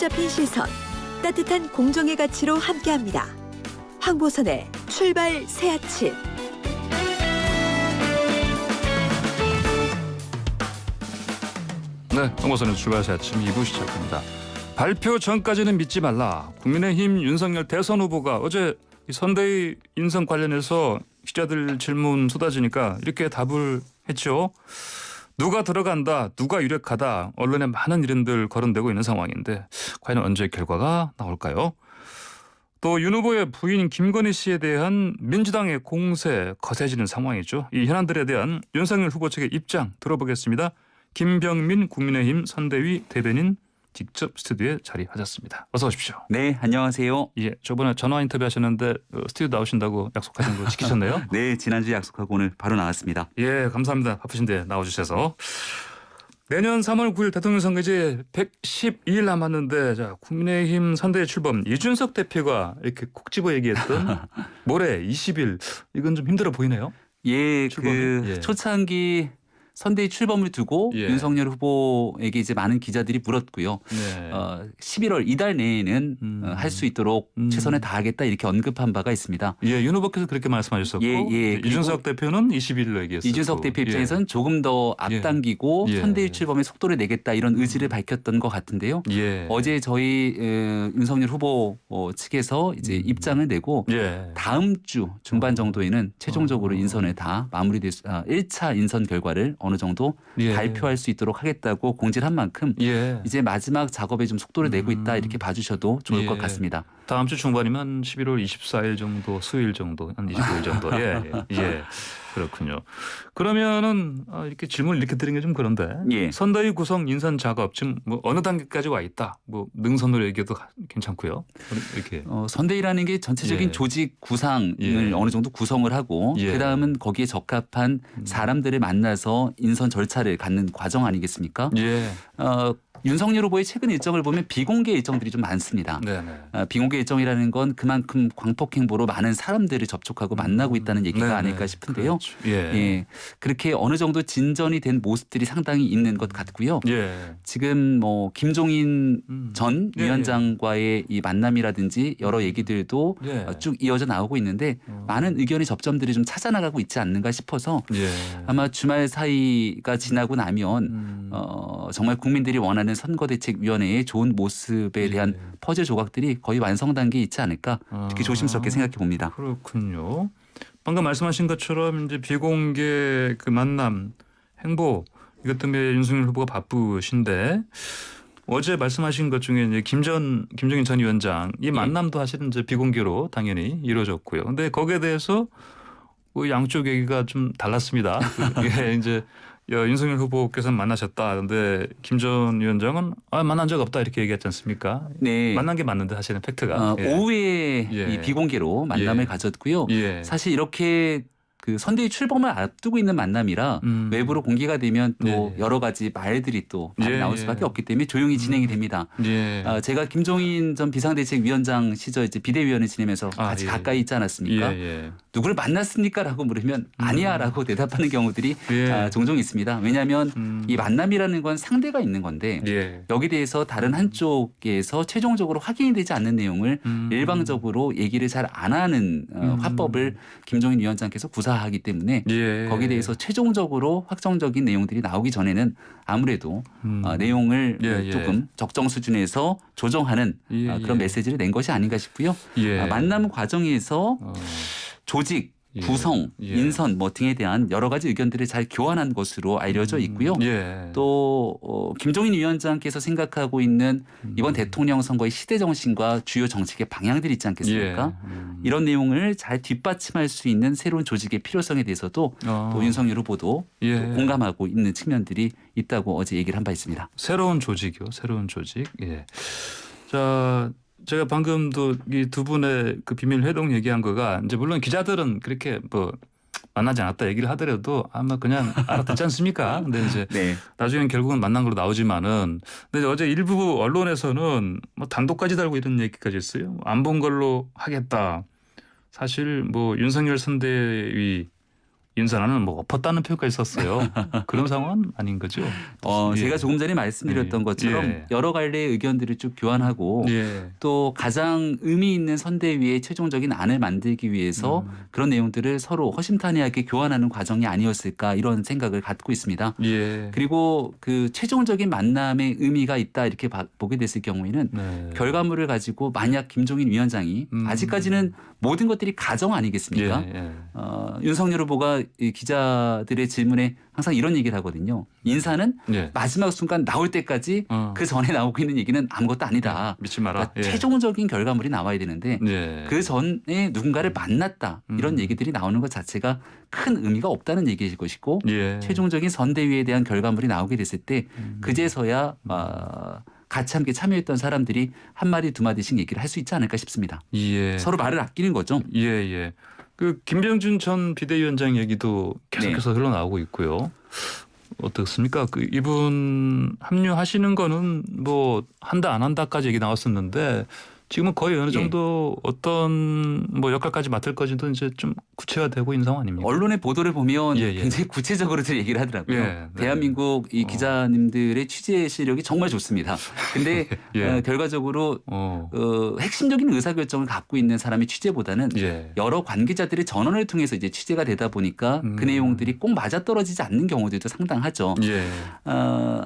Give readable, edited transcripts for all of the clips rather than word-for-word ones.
잡힌 시선, 따뜻한 공정의 가치로 함께합니다. 황보선의 출발 새 아침. 네, 황보선의 출발 새 아침 2부 시작합니다. 발표 전까지는 믿지 말라. 국민의힘 윤석열 대선 후보가 어제 이 선대위 인선 관련해서 기자들 질문 쏟아지니까 이렇게 답을 했죠. 누가 들어간다, 누가 유력하다, 언론에 많은 이름들 거론되고 있는 상황인데 과연 언제 결과가 나올까요? 또 윤 후보의 부인 김건희 씨에 대한 민주당의 공세 거세지는 상황이죠. 이 현안들에 대한 윤석열 후보 측의 입장 들어보겠습니다. 김병민 국민의힘 선대위 대변인 직접 스튜디오에 자리하셨습니다. 어서 오십시오. 네, 안녕하세요. 예, 저번에 전화 인터뷰 하셨는데 스튜디오 나오신다고 약속하신 거 지키셨네요? 네, 지난주에 약속하고 오늘 바로 나왔습니다. 예, 감사합니다. 바쁘신데 나와주셔서. 내년 3월 9일 대통령 선거 이제 112일 남았는데 자, 국민의힘 선대위 출범 이준석 대표가 이렇게 콕 집어 얘기했던 모레 20일 이건 좀 힘들어 보이네요. 예, 출범이? 예. 초창기 선대위 출범을 두고 예. 윤석열 후보에게 이제 많은 기자들이 물었고요. 네. 11월 이달 내에는 할 수 있도록 최선을 다하겠다 이렇게 언급한 바가 있습니다. 예, 윤 후보께서 그렇게 말씀하셨었고 예. 이준석 대표는 20일로 얘기했었고 이준석 대표 입장에서는 조금 더 앞당기고 예. 선대위 출범에 속도를 내겠다 이런 의지를 밝혔던 것 같은데요. 예. 어제 저희 윤석열 후보 측에서 이제 입장을 내고 예. 다음 주 중반 정도에는 최종적으로 인선을 다 마무리될 1차 인선 결과를 어느 정도 예. 발표할 수 있도록 하겠다고 공지를 한 만큼 예. 이제 마지막 작업에 좀 속도를 내고 있다 이렇게 봐주셔도 좋을 것 예. 같습니다. 다음 주 중반이면 11월 24일 정도, 수요일 정도, 한 25일 정도. 예. 그렇군요. 그러면은 이렇게 질문을 이렇게 드리는 게 좀 그런데 예. 선대위 구성 인선 작업 지금 뭐 어느 단계까지 와 있다. 뭐 능선으로 얘기해도 괜찮고요. 이렇게. 선대위라는 게 전체적인 예. 조직 구상을 예. 어느 정도 구성을 하고 예. 그다음은 거기에 적합한 사람들을 만나서 인선 절차를 갖는 과정 아니겠습니까? 예. 윤석열 후보의 최근 일정을 보면 비공개 일정들이 좀 많습니다. 네네. 비공개 일정이라는 건 그만큼 광폭 행보로 많은 사람들을 접촉하고 만나고 있다는 얘기가 네네. 아닐까 싶은데요. 그렇죠. 예. 예, 그렇게 어느 정도 진전이 된 모습들이 상당히 있는 것 같고요. 예. 지금 뭐 김종인 전 예, 위원장과의 이 만남이라든지 여러 얘기들도 예. 쭉 이어져 나오고 있는데 많은 의견의 접점들이 좀 찾아나가고 있지 않는가 싶어서 예. 아마 주말 사이가 지나고 나면 정말 국민들이 원하는 선거대책위원회의 좋은 모습에 대한 퍼즐 조각들이 거의 완성 단계에 있지 않을까 이렇게 조심스럽게 생각해 봅니다. 그렇군요. 방금 말씀하신 것처럼 이제 비공개 그 만남 행보 이것 때문에 윤석열 후보가 바쁘신데 어제 말씀하신 것 중에 이제 김종인 전 위원장 이 만남도 사실은 이제 비공개로 당연히 이루어졌고요. 근데 거기에 대해서 뭐 양쪽 얘기가 좀 달랐습니다. 이게 이제 윤석열 후보께서는 만나셨다. 그런데 김 전 위원장은 만난 적 없다 이렇게 얘기했지 않습니까? 네. 만난 게 맞는데 사실은 팩트가. 오후에 예. 이 비공개로 만남을 예. 가졌고요. 예. 사실 이렇게 그 선대위 출범을 앞두고 있는 만남이라 외부로 공개가 되면 또 예. 여러 가지 말들이 또 많이 예. 나올 수밖에 없기 때문에 조용히 진행이 됩니다. 예. 제가 김종인 전 비상대책위원장 시절 이제 비대위원을 지내면서 같이 예. 가까이 있지 않았습니까? 예. 누구를 만났습니까라고 물으면 아니야라고 대답하는 경우들이 예. 종종 있습니다. 왜냐하면 이 만남이라는 건 상대가 있는 건데 예. 여기 대해서 다른 한쪽에서 최종적으로 확인이 되지 않는 내용을 일방적으로 얘기를 잘 안 하는 화법을 김종인 위원장께서 구사하기 때문에 예. 거기에 대해서 최종적으로 확정적인 내용들이 나오기 전에는 아무래도 내용을 예. 조금 적정 수준에서 조정하는 예. 그런 메시지를 낸 것이 아닌가 싶고요. 예. 만남 과정에서 조직, 예. 구성, 예. 인선 뭐 등에 대한 여러 가지 의견들을 잘 교환한 것으로 알려져 있고요. 예. 또 김종인 위원장께서 생각하고 있는 이번 대통령 선거의 시대 정신과 주요 정책의 방향들이 있지 않겠습니까? 예. 이런 내용을 잘 뒷받침할 수 있는 새로운 조직의 필요성에 대해서도 또 윤석열 후보도 예. 또 공감하고 있는 측면들이 있다고 어제 얘기를 한 바 있습니다. 새로운 조직이요. 새로운 조직. 예. 자, 제가 방금도 이 두 분의 그 비밀 회동 얘기한 거가 이제 물론 기자들은 그렇게 뭐 만나지 않았다 얘기를 하더라도 아마 그냥 알아듣지 않습니까? 근데 이제 네. 나중엔 결국은 만난 걸로 나오지만은 근데 어제 일부 언론에서는 뭐 단독까지 달고 이런 얘기까지 했어요. 안 본 걸로 하겠다. 사실 뭐 윤석열 선대위 인사는 뭐 엎었다는 표현까지 썼어요. 그런 상황은 아닌 거죠? 예. 제가 조금 전에 말씀드렸던 예. 것처럼 예. 여러 갈래의 의견들을 쭉 교환하고 예. 또 가장 의미 있는 선대위의 최종적인 안을 만들기 위해서 그런 내용들을 서로 허심탄회하게 교환하는 과정이 아니었을까 이런 생각을 갖고 있습니다. 예. 그리고 그 최종적인 만남의 의미가 있다 이렇게 보게 됐을 경우에는 네. 결과물을 가지고 만약 김종인 위원장이 아직까지는 모든 것들이 가정 아니겠습니까? 예. 예. 윤석열 후보가 이 기자들의 질문에 항상 이런 얘기를 하거든요. 인사는 예. 마지막 순간 나올 때까지 그 전에 나오고 있는 얘기는 아무것도 아니다. 믿지 마라. 그러니까 최종적인 결과물이 나와야 되는데 예. 그 전에 누군가를 만났다 이런 얘기들이 나오는 것 자체가 큰 의미가 없다는 얘기일 것이고 예. 최종적인 선대위에 대한 결과물이 나오게 됐을 때 그제서야 같이 함께 참여했던 사람들이 한 마디 두 마디씩 얘기를 할 수 있지 않을까 싶습니다. 예. 서로 말을 아끼는 거죠. 예, 예. 그 김병준 전 비대위원장 얘기도 계속해서 흘러나오고 있고요. 어떻습니까? 그 이분 합류하시는 거는 뭐 한다 안 한다까지 얘기 나왔었는데 지금은 거의 어느 정도 어떤 뭐 역할까지 맡을 것인도 이제 좀 구체화되고 있는 상황 아닙니까? 언론의 보도를 보면 예, 예. 굉장히 구체적으로들 얘기를 하더라고요. 예, 네. 대한민국 이 기자님들의 취재 실력이 정말 좋습니다. 근데 예. 결과적으로 핵심적인 의사결정을 갖고 있는 사람의 취재보다는 예. 여러 관계자들의 전원을 통해서 이제 취재가 되다 보니까 그 내용들이 꼭 맞아떨어지지 않는 경우들도 상당하죠. 예.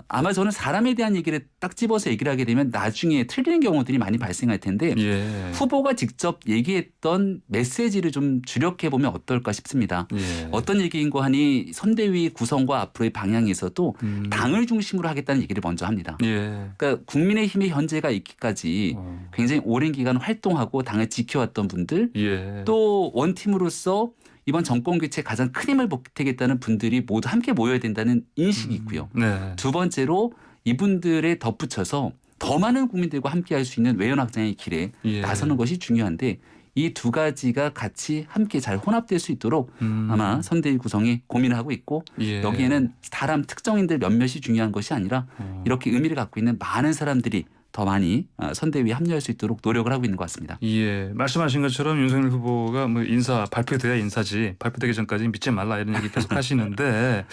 아마 저는 사람에 대한 얘기를 딱 집어서 얘기를 하게 되면 나중에 틀리는 경우들이 많이 발생할 텐데 예. 후보가 직접 얘기했던 메시지를 좀 주력해 보면 어떨까 싶습니다. 예. 어떤 얘기인고 하니 선대위 구성과 앞으로의 방향에서도 당을 중심으로 하겠다는 얘기를 먼저 합니다. 예. 그러니까 국민의힘의 현재가 있기까지 굉장히 오랜 기간 활동하고 당을 지켜왔던 분들 예. 또 원팀으로서 이번 정권 교체에 가장 큰 힘을 보태겠다는 분들이 모두 함께 모여야 된다는 인식이 있고요. 네. 두 번째로 이분들에 덧붙여서 더 많은 국민들과 함께할 수 있는 외연 확장의 길에 예. 나서는 것이 중요한데 이 두 가지가 같이 함께 잘 혼합될 수 있도록 아마 선대위 구성에 고민을 하고 있고 예. 여기에는 사람 특정인들 몇몇이 중요한 것이 아니라 이렇게 의미를 갖고 있는 많은 사람들이 더 많이 선대위에 합류할 수 있도록 노력을 하고 있는 것 같습니다. 예, 말씀하신 것처럼 윤석열 후보가 뭐 인사 발표돼야 인사지 발표되기 전까지 믿지 말라 이런 얘기 계속 하시는데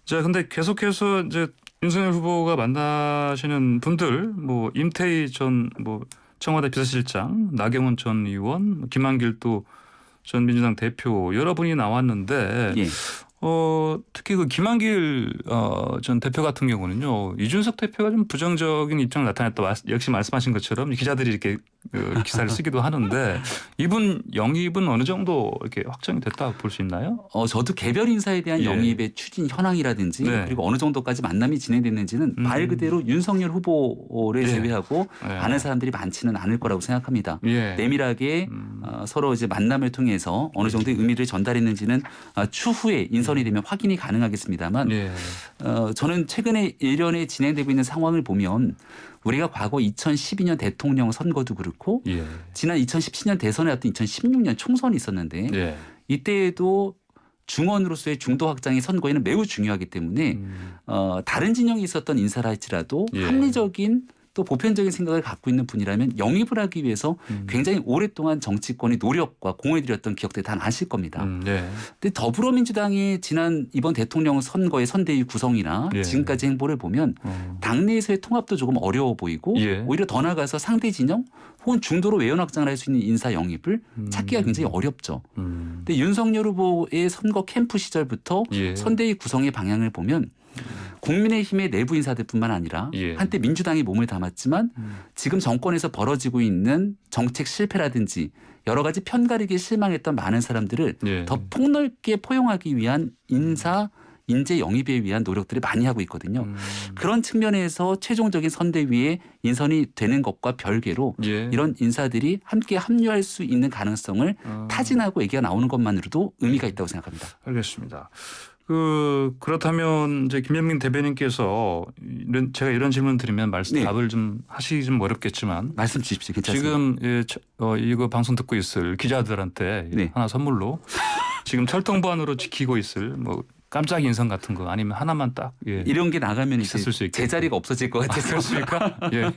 자, 근데 계속해서 이제 윤석열 후보가 만나시는 분들 뭐 임태희 전 뭐 청와대 비서실장, 나경원 전 의원, 김한길 또 전 민주당 대표 여러 분이 나왔는데 예. 특히 그 김한길 전 대표 같은 경우는요 이준석 대표가 좀 부정적인 입장을 나타냈다. 역시 말씀하신 것처럼 기자들이 이렇게 기사를 쓰기도 하는데 이분 영입은 어느 정도 이렇게 확정이 됐다 볼 수 있나요? 저도 개별 인사에 대한 예. 영입의 추진 현황이라든지 네. 그리고 어느 정도까지 만남이 진행됐는지는 말 그대로 윤석열 후보를 예. 제외하고 예. 아는 사람들이 많지는 않을 거라고 생각합니다. 예. 내밀하게 서로 이제 만남을 통해서 어느 정도의 의미를 전달했는지는 추후에 인선이 되면 확인이 가능하겠습니다만 예. 저는 최근에 일련에 진행되고 있는 상황을 보면 우리가 과거 2012년 대통령 선거도 그렇고 예. 지난 2017년 대선에 왔던 2016년 총선이 있었는데 예. 이때에도 중원으로서의 중도 확장이 선거에는 매우 중요하기 때문에 다른 진영이 있었던 인사라 할지라도 예. 합리적인 또 보편적인 생각을 갖고 있는 분이라면 영입을 하기 위해서 굉장히 오랫동안 정치권이 노력과 공을 들였던 기억들 다 나실 겁니다. 예. 근데 더불어민주당이 지난 이번 대통령 선거의 선대위 구성이나 예. 지금까지 행보를 보면 당내에서의 통합도 조금 어려워 보이고 예. 오히려 더 나아가서 상대 진영 혹은 중도로 외연 확장을 할 수 있는 인사 영입을 찾기가 굉장히 어렵죠. 근데 윤석열 후보의 선거 캠프 시절부터 예. 선대위 구성의 방향을 보면 국민의힘의 내부 인사들뿐만 아니라 예. 한때 민주당이 몸을 담았지만 지금 정권에서 벌어지고 있는 정책 실패라든지 여러 가지 편가르기에 실망했던 많은 사람들을 예. 더 폭넓게 포용하기 위한 인재 영입에 위한 노력들을 많이 하고 있거든요. 그런 측면에서 최종적인 선대위에 인선이 되는 것과 별개로 예. 이런 인사들이 함께 합류할 수 있는 가능성을 타진하고 얘기가 나오는 것만으로도 의미가 있다고 생각합니다. 알겠습니다. 그렇다면 이제 김현민 대변인께서 제가 이런 질문 드리면 네. 답을 좀 하시기 좀 어렵겠지만 말씀 주십시오. 괜찮습니다. 지금 이거 방송 듣고 있을 기자들한테 네. 하나 선물로 지금 철통부안으로 지키고 있을 뭐 깜짝 인선 같은 거 아니면 하나만 딱 이런 게 나가면 이제 있을 수 있겠네요. 제 자리가 없어질 것 같아서. 그렇습니까? 예.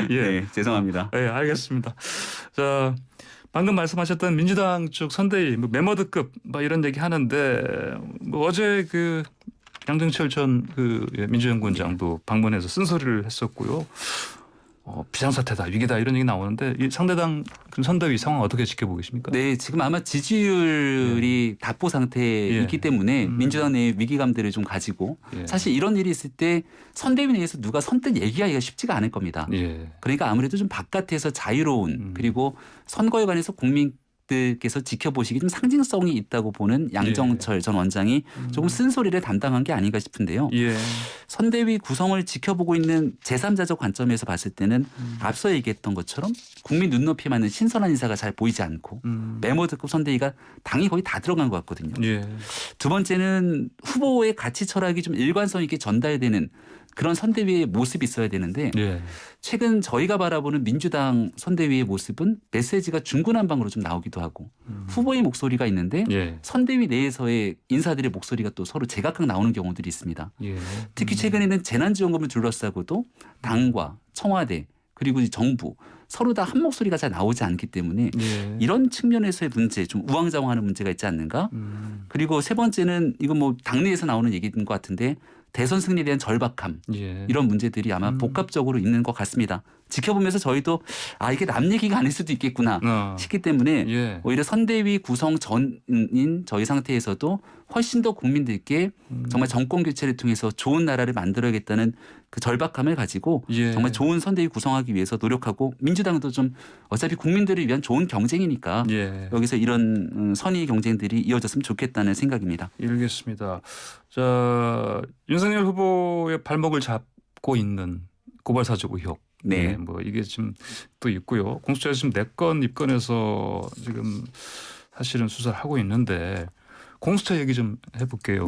네, 죄송합니다. 네, 알겠습니다. 자, 방금 말씀하셨던 민주당 쪽 선대위 뭐 메머드급 뭐 이런 얘기 하는데 뭐 어제 그 양정철 전 그 민주연구원장도 방문해서 쓴소리를 했었고요. 비상사태다, 위기다 이런 얘기 나오는데 이 상대당 선대위 상황 어떻게 지켜보고 계십니까? 네, 지금 아마 지지율이 답보 상태에 있기 때문에 민주당 내의 위기감들을 좀 가지고 사실 이런 일이 있을 때 선대위 내에서 누가 선뜻 얘기하기가 쉽지가 않을 겁니다. 그러니까 아무래도 좀 바깥에서 자유로운 그리고 선거에 관해서 국민들께서 지켜보시기 좀 상징성이 있다고 보는 양정철 전 원장이 조금 쓴소리를 담당한 게 아닌가 싶은데요. 선대위 구성을 지켜보고 있는 제3자적 관점에서 봤을 때는 앞서 얘기했던 것처럼 국민 눈높이에 맞는 신선한 인사가 잘 보이지 않고 메모드급 선대위가 당이 거의 다 들어간 것 같거든요. 두 번째는 후보의 가치 철학이 좀 일관성 있게 전달되는 그런 선대위의 모습이 있어야 되는데 최근 저희가 바라보는 민주당 선대위의 모습은 메시지가 중구난방으로 좀 나오기도 하고 후보의 목소리가 있는데 선대위 내에서의 인사들의 목소리가 또 서로 제각각 나오는 경우들이 있습니다. 특히 최근에는 재난지원금을 둘러싸고도 당과 청와대 그리고 정부 서로 다 한 목소리가 잘 나오지 않기 때문에 이런 측면에서의 문제 좀 우왕좌왕하는 문제가 있지 않는가. 그리고 세 번째는 이건 뭐 당내에서 나오는 얘기인 것 같은데 대선 승리에 대한 절박함 이런 문제들이 아마 복합적으로 있는 것 같습니다. 지켜보면서 저희도 이게 남 얘기가 아닐 수도 있겠구나 싶기 때문에 오히려 선대위 구성 전인 저희 상태에서도 훨씬 더 국민들께 정말 정권 교체를 통해서 좋은 나라를 만들어야겠다는 그 절박함을 가지고 정말 좋은 선대위 구성하기 위해서 노력하고 민주당도 좀 어차피 국민들을 위한 좋은 경쟁이니까 여기서 이런 선의 경쟁들이 이어졌으면 좋겠다는 생각입니다. 알겠습니다. 자, 윤석열 후보의 발목을 잡고 있는 고발사주 의혹. 뭐 이게 지금 또 있고요. 공수처에서 지금 4건 입건해서 지금 사실은 수사를 하고 있는데 공수처 얘기 좀 해볼게요.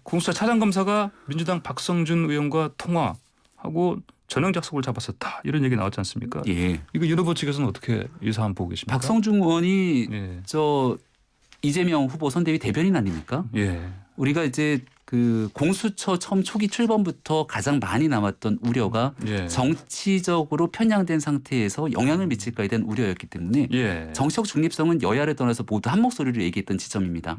공수처 차장검사가 민주당 박성준 의원과 통화하고 전형 작성을 잡았었다 이런 얘기 나왔지 않습니까? 이거 윤 후보 측에서는 어떻게 이 사안 보고 계십니까? 박성준 의원이 저 이재명 후보 선대위 대변인 아닙니까? 우리가 이제 그 공수처 처음 초기 출범부터 가장 많이 남았던 우려가 정치적으로 편향된 상태에서 영향을 미칠까에 대한 우려였기 때문에 정치적 중립성은 여야를 떠나서 모두 한 목소리로 얘기했던 지점입니다.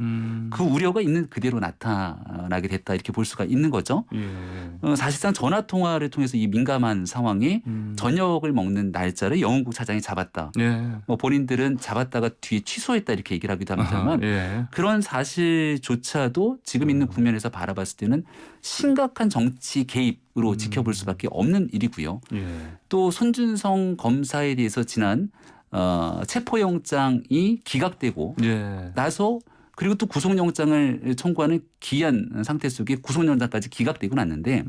그 우려가 있는 그대로 나타나게 됐다 이렇게 볼 수가 있는 거죠. 사실상 전화 통화를 통해서 이 민감한 상황에 저녁을 먹는 날짜를 영훈국 차장이 잡았다. 뭐 본인들은 잡았다가 뒤에 취소했다 이렇게 얘기를 하기도 합니다만 그런 사실조차도 지금 있는 국면에서 바라봤을 때는 심각한 정치 개입으로 지켜볼 수밖에 없는 일이고요. 또 손준성 검사에 대해서 지난 체포영장이 기각되고 나서 그리고 또 구속영장을 청구하는 기한 상태 속에 구속영장까지 기각되고 났는데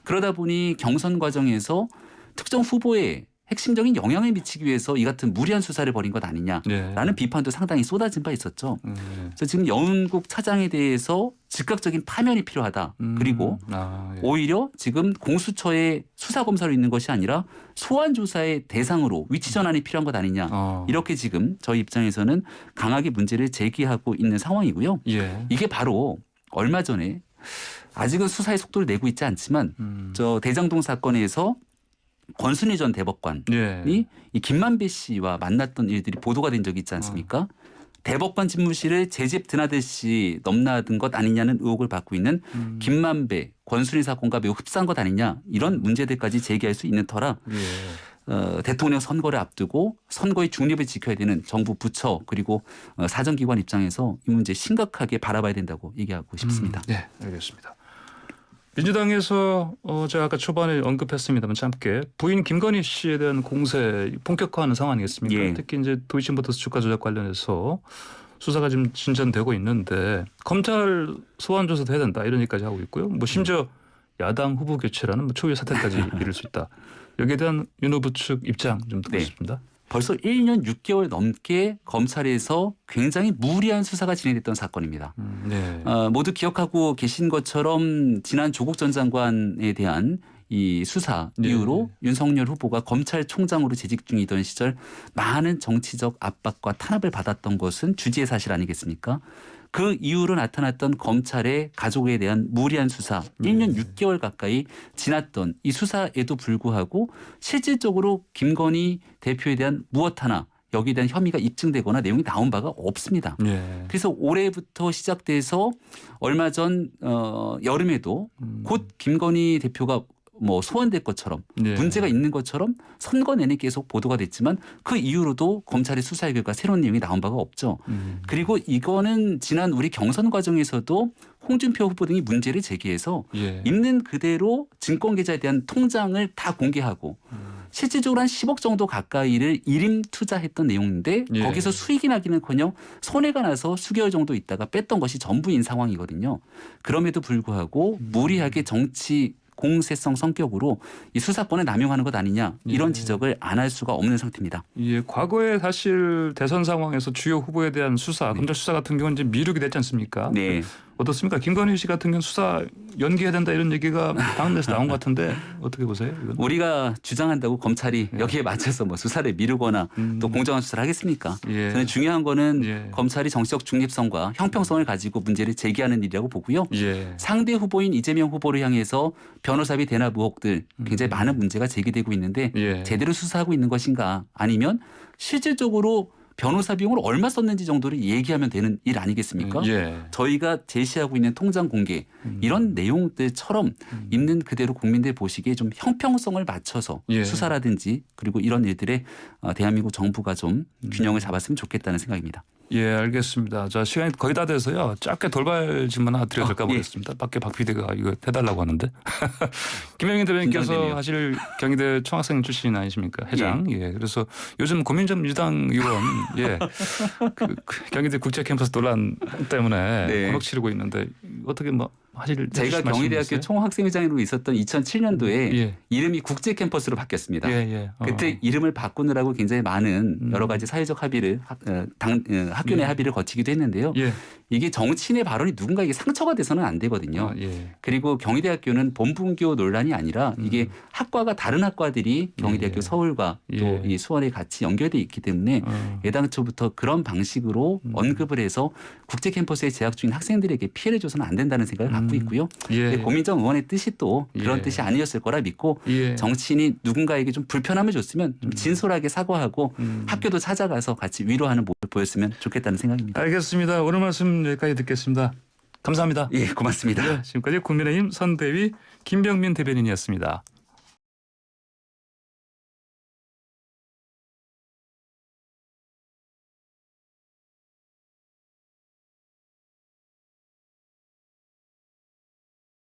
그러다 보니 경선 과정에서 특정 후보에 핵심적인 영향을 미치기 위해서 이 같은 무리한 수사를 벌인 것 아니냐라는 비판도 상당히 쏟아진 바 있었죠. 그래서 지금 영훈국 차장에 대해서 즉각적인 파면이 필요하다. 그리고 오히려 지금 공수처의 수사검사로 있는 것이 아니라 소환조사의 대상으로 위치 전환이 필요한 것 아니냐. 이렇게 지금 저희 입장에서는 강하게 문제를 제기하고 있는 상황이고요. 이게 바로 얼마 전에 아직은 수사의 속도를 내고 있지 않지만 저 대장동 사건에서 권순희 전 대법관이 이 김만배 씨와 만났던 일들이 보도가 된 적이 있지 않습니까? 대법관 집무실을 제 집 드나듯이 넘나든 것 아니냐는 의혹을 받고 있는 김만배, 권순희 사건과 매우 흡사한 것 아니냐 이런 문제들까지 제기할 수 있는 터라 대통령 선거를 앞두고 선거의 중립을 지켜야 되는 정부 부처 그리고 사정기관 입장에서 이 문제 심각하게 바라봐야 된다고 얘기하고 싶습니다. 네, 알겠습니다. 민주당에서 제가 아까 초반에 언급했습니다만 짧게 부인 김건희 씨에 대한 공세 본격화하는 상황 아니겠습니까? 특히 이제 도이치모터스 주가 조작 관련해서 수사가 지금 진전되고 있는데 검찰 소환 조사도 해야 된다 이런 얘기까지 하고 있고요. 뭐 심지어 야당 후보 교체라는 뭐 초유의 사태까지 이를 수 있다. 여기에 대한 윤 후보 측 입장 좀 듣고 싶습니다. 벌써 1년 6개월 넘게 검찰에서 굉장히 무리한 수사가 진행됐던 사건입니다. 모두 기억하고 계신 것처럼 지난 조국 전 장관에 대한 이 수사 이후로 윤석열 후보가 검찰총장으로 재직 중이던 시절 많은 정치적 압박과 탄압을 받았던 것은 주지의 사실 아니겠습니까? 그 이후로 나타났던 검찰의 가족에 대한 무리한 수사 1년 6개월 가까이 지났던 이 수사에도 불구하고 실질적으로 김건희 대표에 대한 무엇 하나 여기에 대한 혐의가 입증되거나 내용이 나온 바가 없습니다. 예. 그래서 올해부터 시작돼서 얼마 전 여름에도 곧 김건희 대표가 뭐 소환될 것처럼 예. 문제가 있는 것처럼 선거 내내 계속 보도가 됐지만 그 이후로도 검찰의 수사의 결과 새로운 내용이 나온 바가 없죠. 그리고 이거는 지난 우리 경선 과정에서도 홍준표 후보 등이 문제를 제기해서 예. 있는 그대로 증권계좌에 대한 통장을 다 공개하고 실질적으로 한 10억 정도 가까이를 일임 투자했던 내용인데 예. 거기서 수익이 나기는커녕 손해가 나서 수개월 정도 있다가 뺐던 것이 전부인 상황이거든요. 그럼에도 불구하고 무리하게 정치 공세성 성격으로 이 수사권을 남용하는 것 아니냐 이런 예. 지적을 안 할 수가 없는 상태입니다. 예, 과거에 사실 대선 상황에서 주요 후보에 대한 수사, 검찰 수사 같은 경우는 이제 미루게 됐지 않습니까? 네. 어떻습니까? 김건희 씨 같은 경우는 수사 연기해야 된다 이런 얘기가 당내에서 나온 것 같은데 어떻게 보세요? 이건? 우리가 주장한다고 검찰이 여기에 맞춰서 뭐 수사를 미루거나 또 공정한 수사를 하겠습니까? 예. 저는 중요한 거는 예. 검찰이 정치적 중립성과 형평성을 가지고 문제를 제기하는 일이라고 보고요. 예. 상대 후보인 이재명 후보를 향해서 변호사비 대납 의혹들 굉장히 많은 문제가 제기되고 있는데 예. 제대로 수사하고 있는 것인가 아니면 실질적으로 변호사 비용을 얼마 썼는지 정도를 얘기하면 되는 일 아니겠습니까? 예. 저희가 제시하고 있는 통장 공개 이런 내용들처럼 있는 그대로 국민들 보시기에 좀 형평성을 맞춰서 예. 수사라든지 그리고 이런 일들에 대한민국 정부가 좀 균형을 잡았으면 좋겠다는 생각입니다. 예, 알겠습니다. 자, 시간이 거의 다 돼서요. 짧게 돌발 질문 하나 드려도 될까 예. 모르겠습니다. 밖에 박 PD가 이거 해달라고 하는데. 김영인 대변인께서 긴장되네요. 사실 경희대 총학생 출신 아니십니까? 회장. 예. 그래서 요즘 고민정 민주당 의원, 예. 그 경희대 국제 캠퍼스 논란 때문에 네. 곤혹 치르고 있는데 어떻게 뭐 하실 제가 경희대학교 총학생회장으로 있었던 2007년도에 예. 이름이 국제 캠퍼스로 바뀌었습니다. 예, 예. 그때 이름을 바꾸느라고 굉장히 많은 여러 가지 사회적 합의를 학교 내 예. 합의를 거치기도 했는데요. 예. 이게 정치인의 발언이 누군가에게 상처가 돼서는 안 되거든요. 예. 그리고 경희대학교는 본분교 논란이 아니라 이게 학과가 다른 학과들이 경희대학교 예. 서울과 예. 또 이 수원에 같이 연결돼 있기 때문에 애당초부터 그런 방식으로 언급을 해서 국제 캠퍼스에 재학 중인 학생들에게 피해를 줘서는 안 된다는 생각을 갖고 있고요. 예. 고민정 의원의 뜻이 또 그런 예. 뜻이 아니었을 거라 믿고 예. 정치인이 누군가에게 좀 불편함을 줬으면 좀 진솔하게 사과하고 학교도 찾아가서 같이 위로하는 모습을 보였으면 좋겠다는 생각입니다. 알겠습니다. 오늘 말씀 여기까지 듣겠습니다. 감사합니다. 예, 고맙습니다. 네, 지금까지 국민의힘 선대위 김병민 대변인이었습니다.